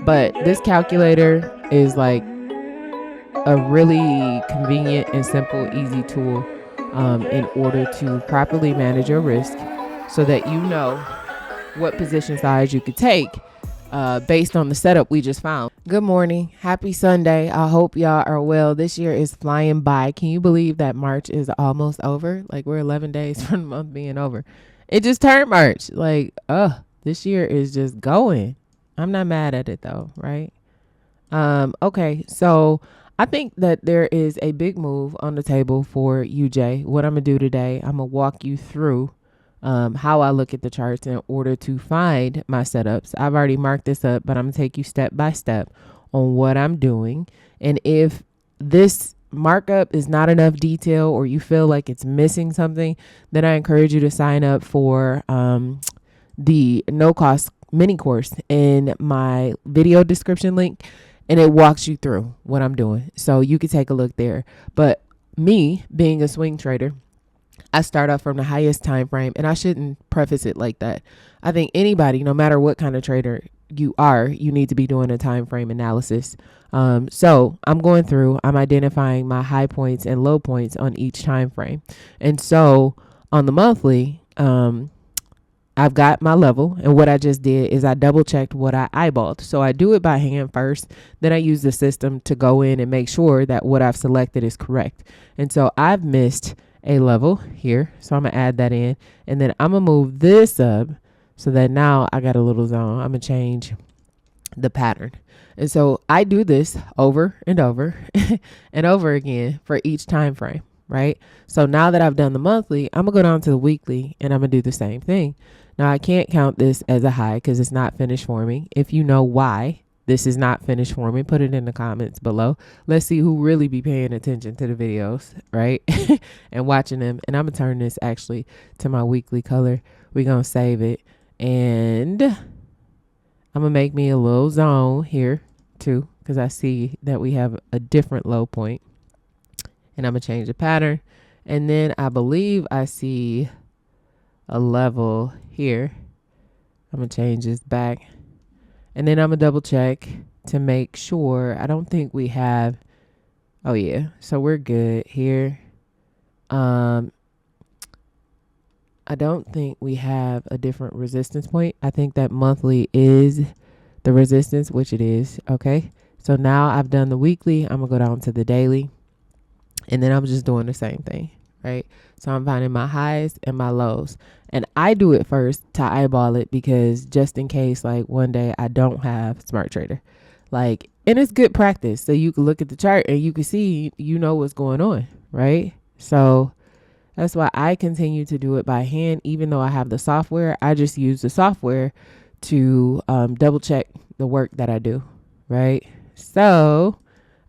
But this calculator is like a really convenient and simple, easy tool in order to properly manage your risk so that you know what position size you could take based on the setup we just found. Good morning. Happy Sunday. I hope y'all are well. This year is flying by. Can you believe that March is almost over? Like, we're 11 days from the month being over. It just turned March. Like, this year is just going. I'm not mad at it though, right? Okay, so I think that there is a big move on the table for UJ. What I'm gonna do today, I'm gonna walk you through how I look at the charts in order to find my setups. I've already marked this up, but I'm gonna take you step by step on what I'm doing. And if this markup is not enough detail or you feel like it's missing something, then I encourage you to sign up for the no cost mini course in my video description link, and it walks you through what I'm doing. So you can take a look there. But me being a swing trader, I start off from the highest time frame, and I shouldn't preface it like that. I think anybody, no matter what kind of trader you are, you need to be doing a time frame analysis. So I'm going through, I'm identifying my high points and low points on each time frame. And so on the monthly, I've got my level, and what I just did is I double checked what I eyeballed. So I do it by hand first, then I use the system to go in and make sure that what I've selected is correct. And so I've missed a level here, so I'm gonna add that in, and then I'm gonna move this up so that now I got a little zone. I'm gonna change the pattern. And so I do this over and over and over again for each time frame, right? So now that I've done the monthly, I'm gonna go down to the weekly and I'm gonna do the same thing. Now I can't count this as a high because it's not finished forming. If you know why this is not finished forming, put it in the comments below. Let's see who really be paying attention to the videos, right? And watching them. And I'm gonna turn this actually to my weekly color. We're gonna save it, and I'm gonna make me a little zone here too, because I see that we have a different low point. And I'm gonna change the pattern, and then I believe I see a level here. I'm gonna change this back, and then I'm gonna double check to make sure. I don't think we have, oh yeah, so we're good here. I don't think we have a different resistance point. I think that monthly is the resistance, which it is. Okay, so now I've done the weekly. I'm gonna go down to the daily, and then I'm just doing the same thing, right? So I'm finding my highs and my lows, and I do it first to eyeball it, because just in case like one day I don't have Smart Trader, like, and it's good practice. So you can look at the chart and you can see, you know what's going on, right? So that's why I continue to do it by hand. Even though I have the software, I just use the software to double check the work that I do, right? So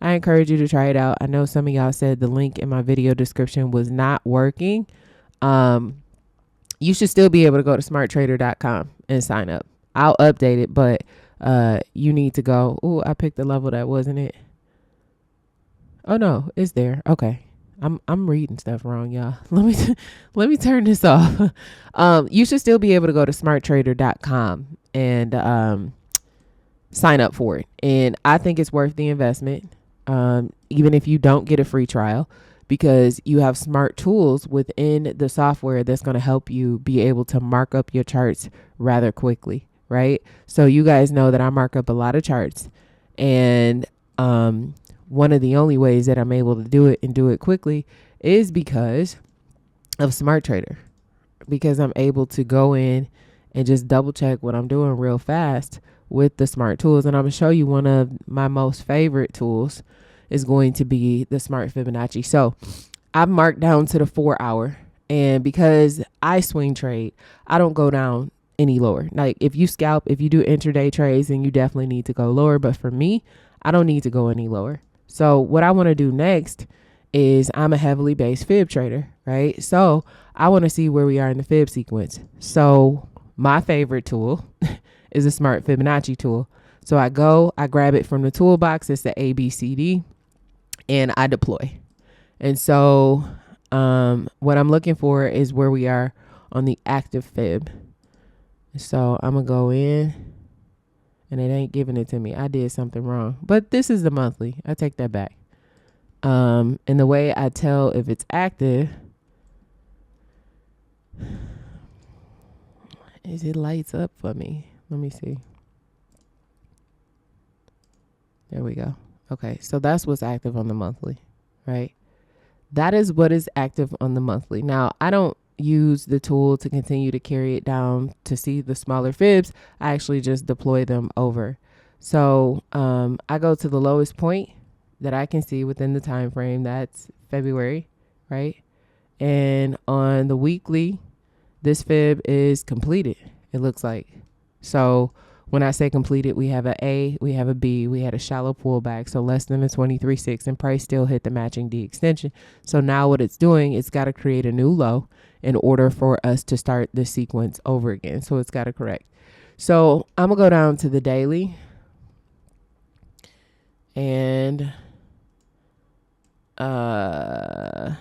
I encourage you to try it out. I know some of y'all said the link in my video description was not working. You should still be able to go to smarttrader.com and sign up. I'll update it, but you need to go. Oh, I picked the level that wasn't it. Oh no, it's there. Okay. I'm reading stuff wrong, y'all. Let me turn this off. You should still be able to go to smarttrader.com and sign up for it. And I think it's worth the investment. Even if you don't get a free trial, because you have smart tools within the software that's going to help you be able to mark up your charts rather quickly, right? So you guys know that I mark up a lot of charts, and one of the only ways that I'm able to do it and do it quickly is because of Smart Trader, because I'm able to go in and just double check what I'm doing real fast with the smart tools. And I'm gonna show you one of my most favorite tools is going to be the Smart Fibonacci. So I've marked down to the 4 hour, and because I swing trade, I don't go down any lower. Like if you scalp, if you do intraday trades, then you definitely need to go lower. But for me, I don't need to go any lower. So what I want to do next is, I'm a heavily based fib trader, right? So I want to see where we are in the fib sequence. So my favorite tool is a Smart Fibonacci tool. So I grab it from the toolbox. It's the ABCD, and I deploy. And so what I'm looking for is where we are on the active fib. So I'm going to go in, and it ain't giving it to me. I did something wrong. But this is the monthly. I take that back. And the way I tell if it's active is it lights up for me. Let me see. There we go. Okay, so that's what's active on the monthly, right? That is what is active on the monthly. Now, I don't use the tool to continue to carry it down to see the smaller fibs. I actually just deploy them over. So I go to the lowest point that I can see within the time frame. That's February, right? And on the weekly, this fib is completed, it looks like. So when I say completed, we have A, we have a B, we had a shallow pullback, so less than a 23.6, and price still hit the matching D extension. So now what it's doing, it's got to create a new low in order for us to start the sequence over again. So it's got to correct. So I'm going to go down to the daily. And I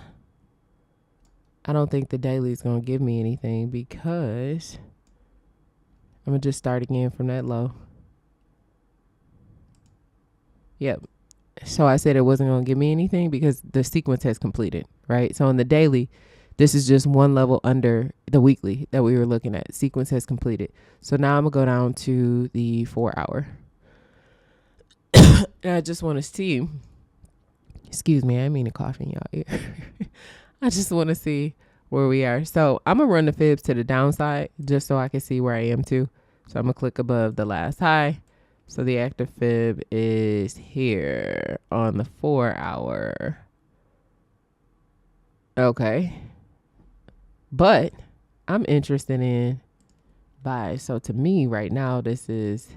don't think the daily is going to give me anything because I'm going to just start again from that low. Yep. So I said it wasn't going to give me anything because the sequence has completed, right? So on the daily, this is just one level under the weekly that we were looking at. Sequence has completed. So now I'm going to go down to the 4 hour. And I just want to see, excuse me, I didn't mean to cough in y'all ear. I just want to see where we are. So I'm going to run the fibs to the downside just so I can see where I am too. So I'm going to click above the last high. So the active fib is here on the 4 hour. Okay. But I'm interested in buys. So to me right now, this is,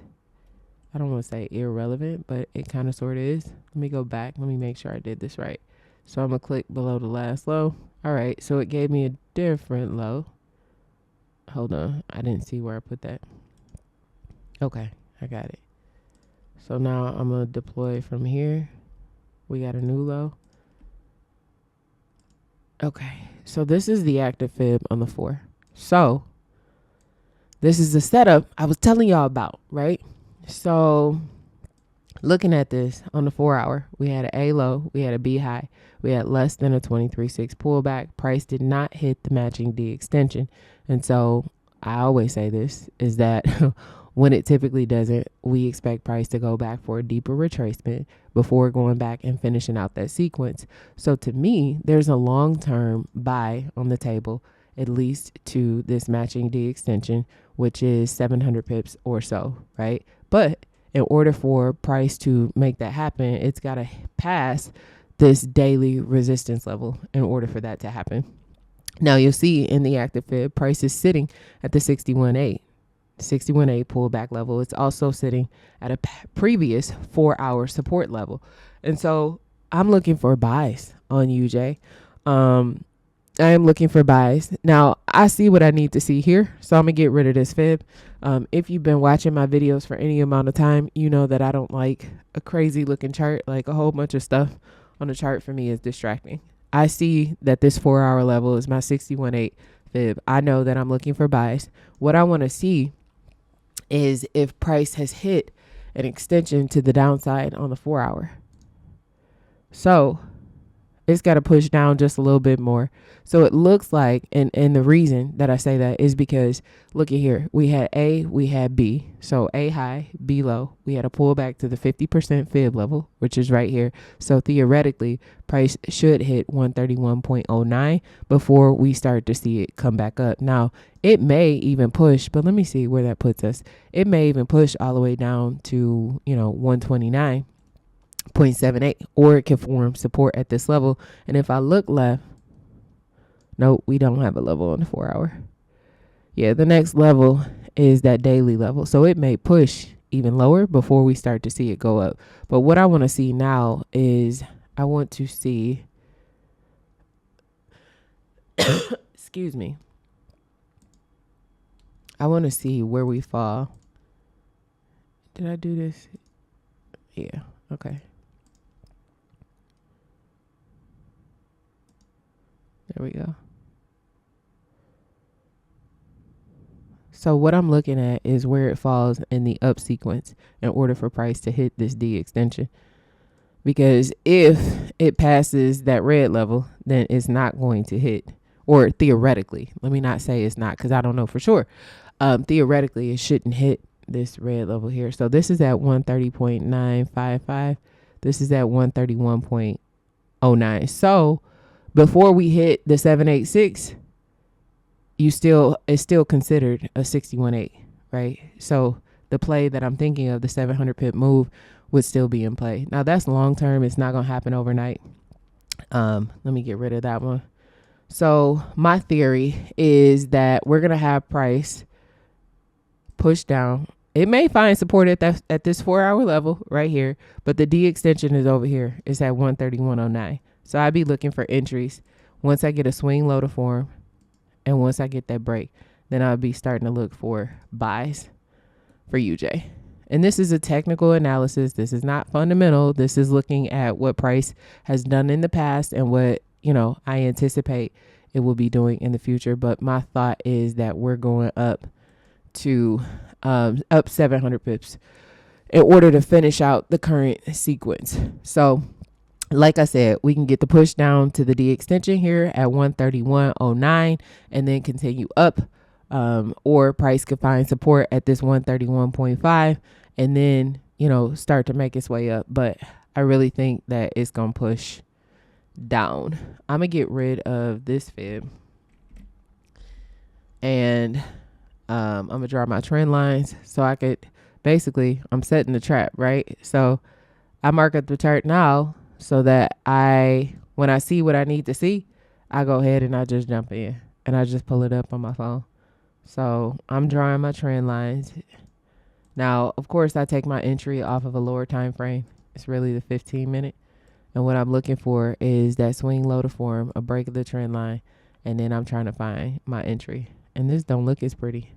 I don't want to say irrelevant, but it kind of sort of is. Let me go back. Let me make sure I did this right. So I'm going to click below the last low. All right. So it gave me a different low. Hold on. I didn't see where I put that. Okay. I got it. So now I'm going to deploy from here. We got a new low. Okay. So this is the active fib on the 4. So this is the setup I was telling y'all about, right? So looking at this on the 4 hour, we had an A low, we had a B high, we had less than a 23.6 pullback. Price did not hit the matching D extension. And so I always say this is that when it typically doesn't, we expect price to go back for a deeper retracement before going back and finishing out that sequence. So to me, there's a long-term buy on the table, at least to this matching D extension, which is 700 pips or so, right? But in order for price to make that happen, it's got to pass this daily resistance level in order for that to happen. Now you'll see in the active fib, price is sitting at the 61.8 pullback level. It's also sitting at a previous 4 hour support level. And so I'm looking for buys on UJ. I am looking for buys. Now, I see what I need to see here, so I'm going to get rid of this fib. If you've been watching my videos for any amount of time, you know that I don't like a crazy looking chart. Like a whole bunch of stuff on the chart for me is distracting. I see that this 4 hour level is my 61.8 fib. I know that I'm looking for buys. What I want to see is if price has hit an extension to the downside on the 4 hour. So it's got to push down just a little bit more. So it looks like, and the reason that I say that is because look at here. We had A, we had B. So A high, B low. We had a pullback to the 50% fib level, which is right here. So theoretically, price should hit 131.09 before we start to see it come back up. Now, it may even push, but let me see where that puts us. It may even push all the way down to, 129.78, or it can form support at this level. And if I look left, nope, we don't have a level on the 4 hour. Yeah, the next level is that daily level. So it may push even lower before we start to see it go up. But what I want to see now is I want to see, excuse me. I want to see where we fall. Did I do this? Yeah, okay. There we go. So what I'm looking at is where it falls in the up sequence in order for price to hit this D extension. Because if it passes that red level, then it's not going to hit, or theoretically, let me not say it's not because I don't know for sure. Theoretically, it shouldn't hit this red level here. So this is at 130.955. This is at 131.09. So before we hit the 786, it's still considered a 61.8, right? So the play that I'm thinking of, the 700 pip move, would still be in play. Now that's long term. It's not going to happen overnight. Let me get rid of that one. So my theory is that we're going to have price push down. It may find support at this 4-hour level right here, but the D extension is over here. It's at 131.09. So I'd be looking for entries once I get a swing low to form, and once I get that break, then I'll be starting to look for buys for UJ. And this is a technical analysis. This is not fundamental. This is looking at what price has done in the past and what, I anticipate it will be doing in the future. But my thought is that we're going up to up 700 pips in order to finish out the current sequence. So like I said, we can get the push down to the D extension here at 131.09 and then continue up. Or price could find support at this 131.5 and then, start to make its way up. But I really think that it's going to push down. I'm going to get rid of this fib. And I'm going to draw my trend lines so I could, basically, I'm setting the trap, right? So I mark up the chart now so that when I see what I need to see, I go ahead and I just jump in and I just pull it up on my phone. So I'm drawing my trend lines. Now, of course, I take my entry off of a lower time frame. It's really the 15-minute. And what I'm looking for is that swing low to form, a break of the trend line, and then I'm trying to find my entry. And this don't look as pretty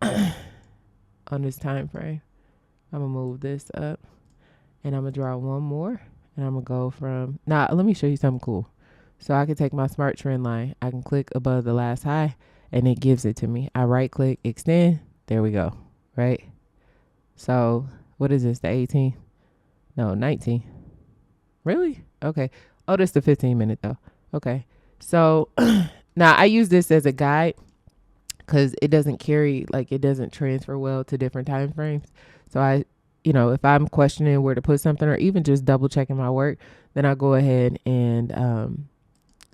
on this time frame. I'm going to move this up, and I'm going to draw one more, and I'm going to go from... Now, let me show you something cool. So I can take my smart trend line. I can click above the last high, and it gives it to me. I right click, extend. There we go. Right? So what is this? The 18? No, 19. Really? Okay. Oh, this is the 15-minute though. Okay. So now I use this as a guide because it doesn't it doesn't transfer well to different time frames. So I, if I'm questioning where to put something or even just double checking my work, then I go ahead and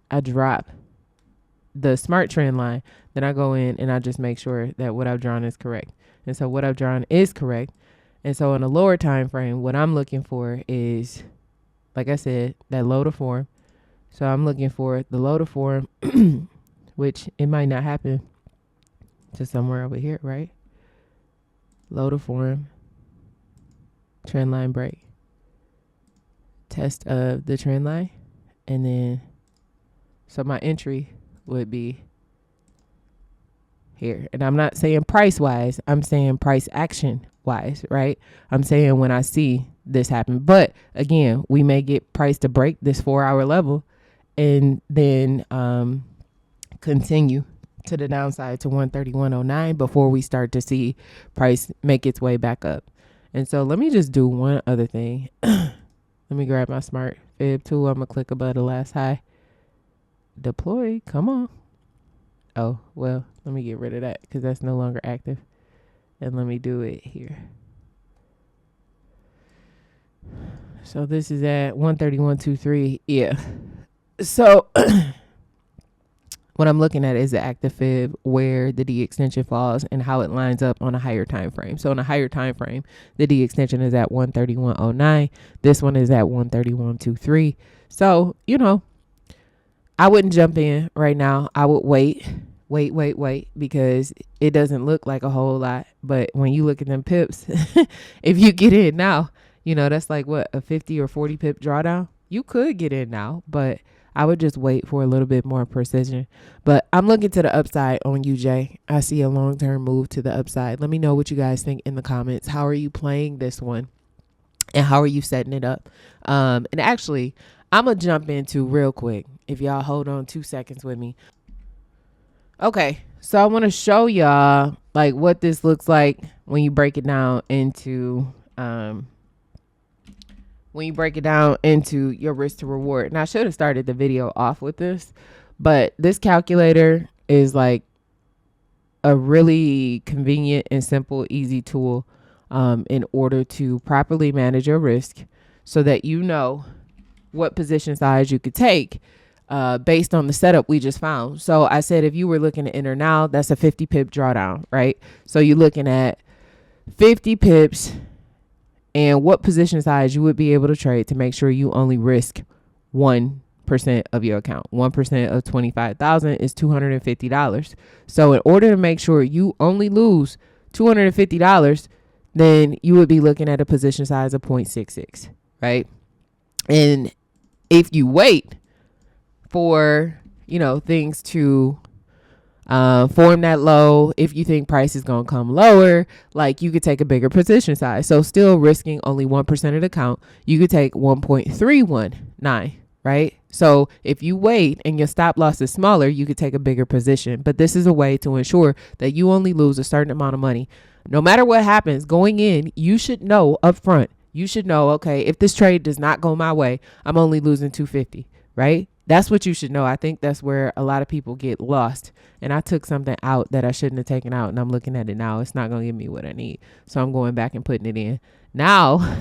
I drop the smart trend line. Then I go in and I just make sure that what I've drawn is correct. And so what I've drawn is correct. And so in a lower time frame, what I'm looking for is, like I said, that low to form. So I'm looking for the low to form, which it might not happen to somewhere over here, right? Low to form, trend line break, test of the trend line. And then, so my entry would be here. And I'm not saying price wise, I'm saying price action wise, right? I'm saying when I see this happen. But again, we may get price to break this 4-hour level and then continue to the downside to 131.09 before we start to see price make its way back up. And so let me just do one other thing. Let me grab my smart fib tool. I'm gonna click above the last high. Deploy, come on. Oh, well, let me get rid of that because that's no longer active. And let me do it here. So this is at 131.23. Yeah. So what I'm looking at is the active fib where the D extension falls and how it lines up on a higher time frame. So on a higher time frame, the D extension is at 131.09. This one is at 131.23. So, I wouldn't jump in right now. I would wait because it doesn't look like a whole lot. But when you look at them pips, if you get in now, that's like what, a 50 or 40 pip drawdown. You could get in now, but I would just wait for a little bit more precision. But I'm looking to the upside on UJ. I see a long-term move to the upside. Let me know what you guys think in the comments. How are you playing this one? And how are you setting it up? And actually, I'm going to jump into real quick. If y'all hold on 2 seconds with me. Okay, so I want to show y'all like what this looks like when you break it down into your risk to reward. And I should have started the video off with this, but this calculator is like a really convenient and simple, easy tool in order to properly manage your risk so that you know what position size you could take based on the setup we just found. So I said if you were looking to enter now, that's a 50 pip drawdown, right? So you're looking at 50 pips and what position size you would be able to trade to make sure you only risk 1% of your account. 1% of 25,000 is $250. So in order to make sure you only lose $250, then you would be looking at a position size of 0.66, right? And if you wait for, things to form that low, if you think price is going to come lower, like you could take a bigger position size. So still risking only 1% of the account, you could take 1.319, right? So if you wait and your stop loss is smaller, you could take a bigger position. But this is a way to ensure that you only lose a certain amount of money. No matter what happens going in, you should know up front. You should know, okay, if this trade does not go my way, I'm only losing $250, right? That's what you should know. I think that's where a lot of people get lost. And I took something out that I shouldn't have taken out, and I'm looking at it now. It's not going to give me what I need. So I'm going back and putting it in. Now,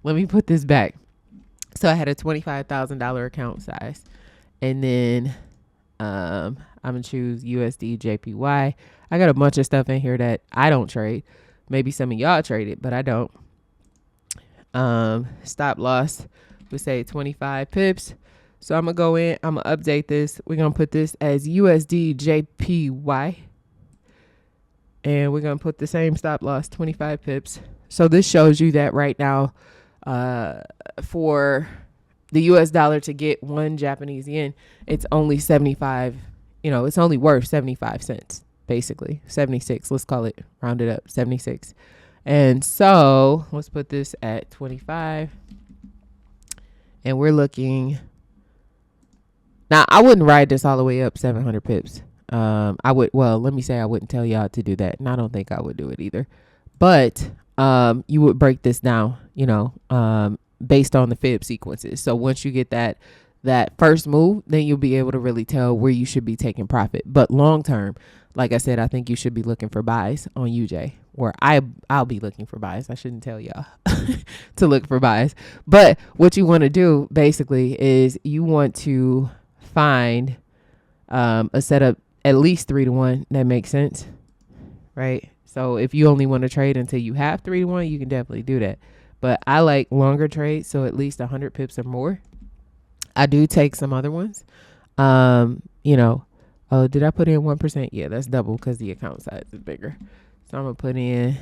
let me put this back. So I had a $25,000 account size. And then I'm going to choose USD JPY. I got a bunch of stuff in here that I don't trade. Maybe some of y'all trade it, but I don't. Stop loss, we say 25 pips. So I'm going to go in, I'm going to update this. We're going to put this as USD JPY. And we're going to put the same stop loss, 25 pips. So this shows you that right now, for the US dollar to get 1 Japanese yen, it's only 75, it's only worth 75 cents, basically 76. Let's call it, round it up, 76. And so let's put this at 25. And we're looking. Now, I wouldn't ride this all the way up 700 pips. Let me say I wouldn't tell y'all to do that. And I don't think I would do it either. But you would break this down, based on the fib sequences. So once you get that first move, then you'll be able to really tell where you should be taking profit. But long term, like I said, I think you should be looking for buys on UJ, or I'll be looking for buys. I shouldn't tell y'all to look for buys. But what you want to do basically is you want to find a setup at least 3-to-1 that makes sense, right? So if you only want to trade until you have 3-to-1, you can definitely do that. But I like longer trades, so at least 100 pips or more. I do take some other ones. Oh, did I put in 1%? Yeah, that's double because the account size is bigger. So I'm going to put in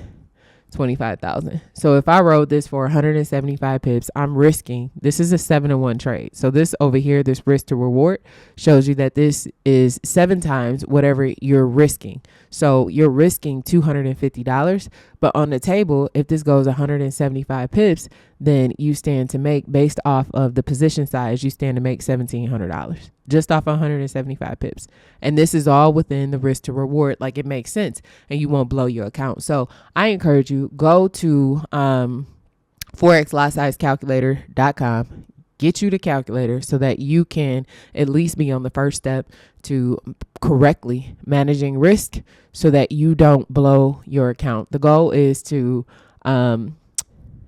25,000. So if I rode this for 175 pips, I'm risking, this is a 7-to-1 trade. So this over here, this risk to reward shows you that this is 7 times whatever you're risking. So you're risking $250, but on the table, if this goes 175 pips, then you stand to make, based off of the position size, you stand to make $1,700 just off 175 pips. And this is all within the risk to reward. Like, it makes sense and you won't blow your account. So I encourage you, go to forexlotsizecalculator.com, get you the calculator so that you can at least be on the first step to correctly managing risk so that you don't blow your account. The goal is to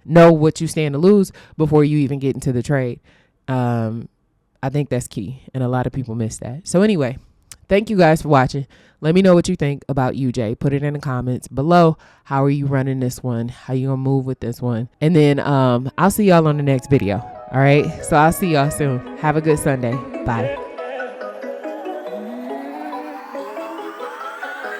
know what you stand to lose before you even get into the trade. I think that's key, and a lot of people miss that. So anyway, thank you guys for watching. Let me know what you think about UJ. Put it in the comments below. How are you running this one? How you gonna move with this one? And then I'll see y'all on the next video. All right, so I'll see y'all soon. Have a good Sunday. Bye.